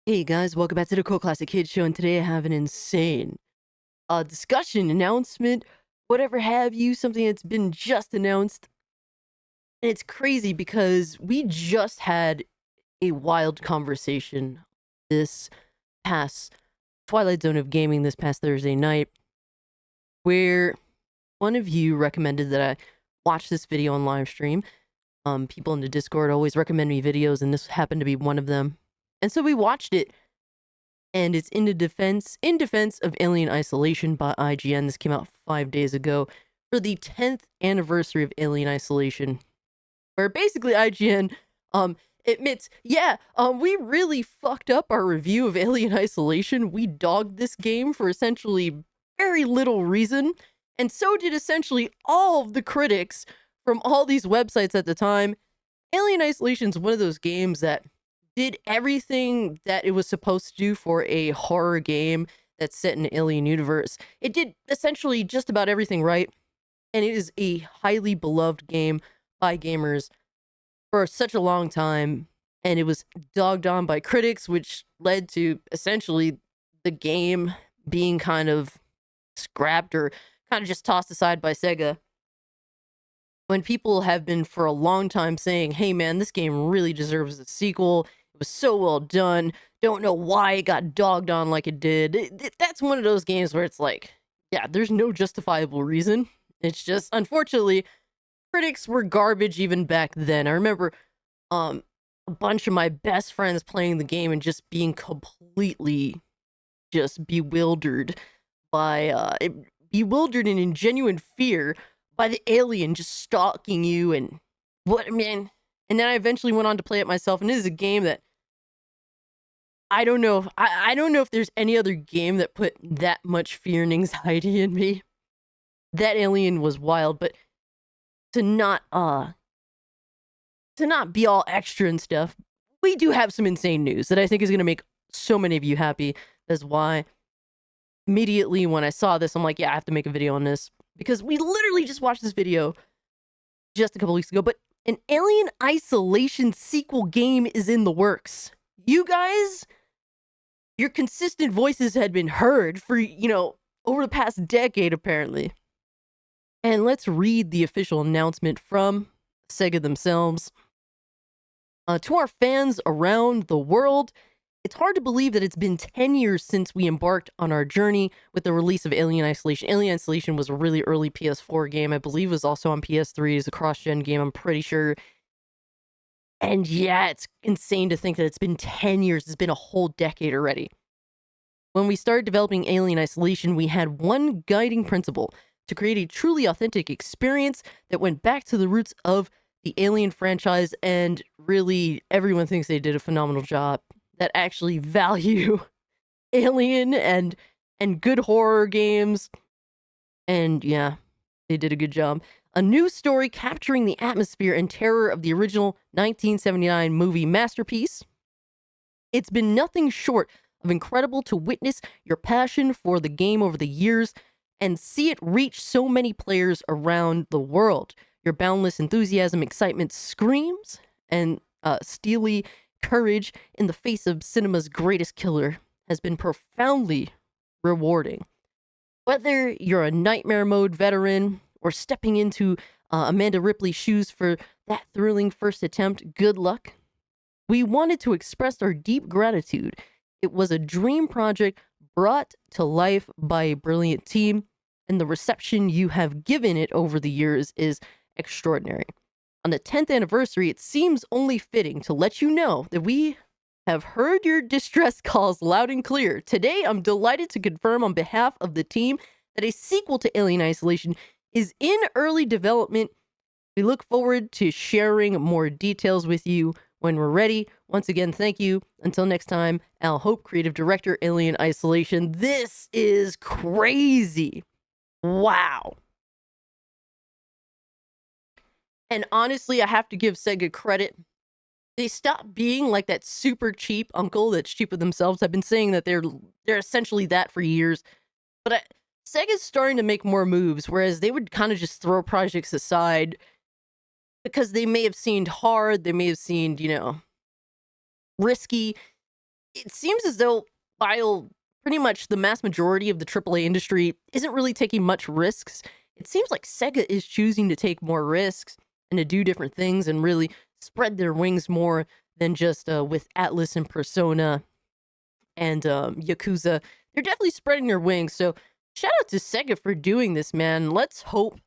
Hey guys, welcome back to the Cool Classic Kids Show, and today I have an insane discussion, announcement, whatever have you, something that's been just announced. And it's crazy because we just had a wild conversation this past Twilight Zone of Gaming this past Thursday night, where one of you recommended that I watch this video on live stream. People in the Discord always recommend me videos, and this happened to be one of them. And so we watched it, and it's in defense of Alien Isolation by IGN. This came out 5 days ago for the 10th anniversary of Alien Isolation, where basically IGN admits, yeah, we really fucked up our review of Alien Isolation. We dogged this game for essentially very little reason, and so did essentially all of the critics from all these websites at the time. Alien Isolation is one of those games that did everything that it was supposed to do for a horror game that's set in an alien universe. It did essentially just about everything right, and it is a highly beloved game by gamers for such a long time, and it was dogged on by critics, which led to essentially the game being kind of scrapped or kind of just tossed aside by Sega. When people have been for a long time saying, hey man, this game really deserves a sequel, it was so well done, don't know why it got dogged on like it did. That's one of those games where it's like, yeah, there's no justifiable reason. It's just, unfortunately, critics were garbage even back then. I remember a bunch of my best friends playing the game and just being completely just bewildered by bewildered and in genuine fear by the alien just stalking you. And what, man. And then I eventually went on to play it myself, and it is a game that I don't know if I don't know if there's any other game that put that much fear and anxiety in me. That alien was wild, but to not be all extra and stuff, we do have some insane news that I think is going to make so many of you happy. That's why immediately when I saw this, I'm like, yeah, I have to make a video on this, because we literally just watched this video just a couple weeks ago. But an Alien Isolation sequel game is in the works. You guys, your consistent voices had been heard for, over the past decade, apparently. And let's read the official announcement from Sega themselves. To our fans around the world, it's hard to believe that it's been 10 years since we embarked on our journey with the release of Alien Isolation. Alien Isolation was a really early PS4 game. I believe it was also on PS3 as a cross-gen game, I'm pretty sure. And yeah, it's insane to think that it's been 10 years. It's been a whole decade already. When we started developing Alien Isolation, we had one guiding principle: to create a truly authentic experience that went back to the roots of the Alien franchise, and really everyone thinks they did a phenomenal job, that actually value Alien and good horror games. And yeah, they did a good job. A new story capturing the atmosphere and terror of the original 1979 movie masterpiece. It's been nothing short of incredible to witness your passion for the game over the years and see it reach so many players around the world. Your boundless enthusiasm, excitement, screams, and steely courage in the face of cinema's greatest killer has been profoundly rewarding. Whether you're a nightmare mode veteran or stepping into Amanda Ripley's shoes for that thrilling first attempt, good luck. We wanted to express our deep gratitude. It was a dream project brought to life by a brilliant team, and the reception you have given it over the years is extraordinary. On the 10th anniversary, it seems only fitting to let you know that we have heard your distress calls loud and clear. Today, I'm delighted to confirm on behalf of the team that a sequel to Alien Isolation is in early development. We look forward to sharing more details with you when we're ready. Once again, thank you. Until next time, Al Hope, Creative Director, Alien Isolation. This is crazy. Wow. And honestly, I have to give Sega credit. They stopped being like that super cheap uncle that's cheap with themselves. I've been saying that they're essentially that for years. But Sega's starting to make more moves, whereas they would kind of just throw projects aside because they may have seemed hard, they may have seemed, risky. it seems as though while pretty much the mass majority of the AAA industry isn't really taking much risks, it seems like Sega is choosing to take more risks and to do different things and really spread their wings more than just with Atlas and Persona and Yakuza. They're definitely spreading their wings. So shout out to Sega for doing this, man. Let's hope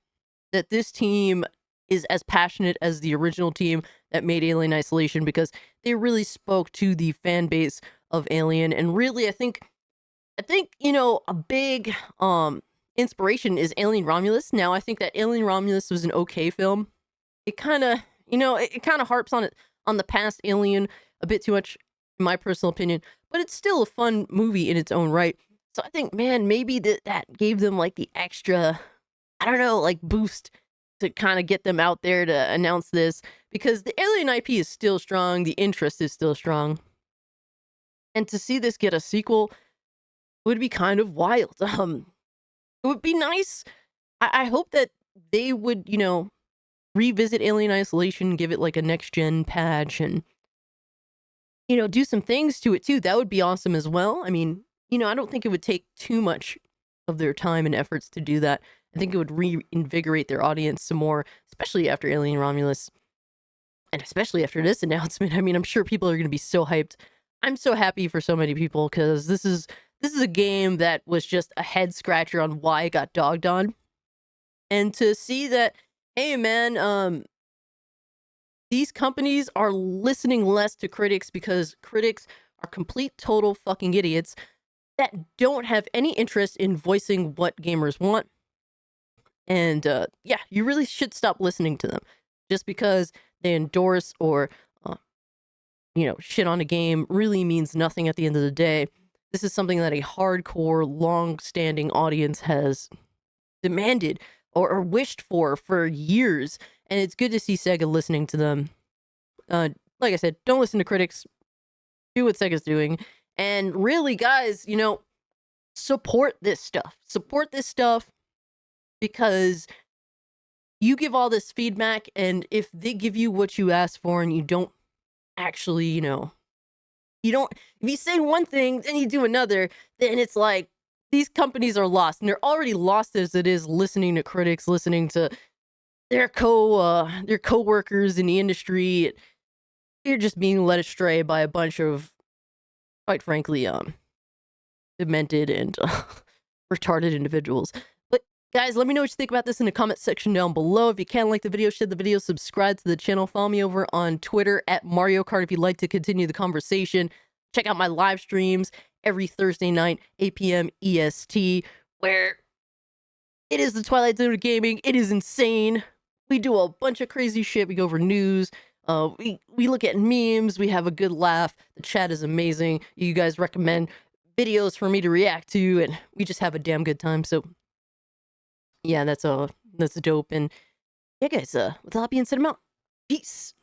that this team is as passionate as the original team that made Alien Isolation, because they really spoke to the fan base of Alien. And really, I think a big inspiration is Alien Romulus. Now, I think that Alien Romulus was an okay film. It kind of, it kind of harps on the past Alien a bit too much, in my personal opinion, but it's still a fun movie in its own right. So I think, man, maybe that gave them like the extra, I don't know, like boost to kind of get them out there to announce this, because the Alien IP is still strong, the interest is still strong, and to see this get a sequel would be kind of wild. It would be nice. I hope that they would, revisit Alien Isolation, give it like a next gen patch, and do some things to it too. That would be awesome as well. I mean, I don't think it would take too much of their time and efforts to do that. I think it would reinvigorate their audience some more, especially after Alien Romulus, and especially after this announcement. I mean, I'm sure people are going to be so hyped. I'm so happy for so many people, because this is a game that was just a head scratcher on why it got dogged on, and to see that, hey man, these companies are listening less to critics, because critics are complete total fucking idiots that don't have any interest in voicing what gamers want. And yeah, you really should stop listening to them. Just because they endorse or shit on a game really means nothing at the end of the day. This is something that a hardcore, long-standing audience has demanded or wished for years, and it's good to see Sega listening to them. Like I said, don't listen to critics. Do what Sega's doing. And really, guys, support this stuff. Support this stuff, because you give all this feedback, and if they give you what you ask for and you don't actually, if you say one thing, then you do another, then it's like these companies are lost, and they're already lost as it is, listening to critics, listening to their coworkers in the industry. You're just being led astray by a bunch of, quite frankly, demented and retarded individuals. But guys, let me know what you think about this in the comment section down below. If you can, like the video, share the video, subscribe to the channel, follow me over on Twitter at Mario Kart if you'd like to continue the conversation. Check out my live streams every Thursday night, 8 p.m. EST, where it is the Twilight Zone of gaming. It is insane. We do a bunch of crazy shit. We go over news. We look at memes. We have a good laugh. The chat is amazing. You guys recommend videos for me to react to, and we just have a damn good time. So yeah, that's dope. And yeah, guys, with that being said, I'm out. Peace.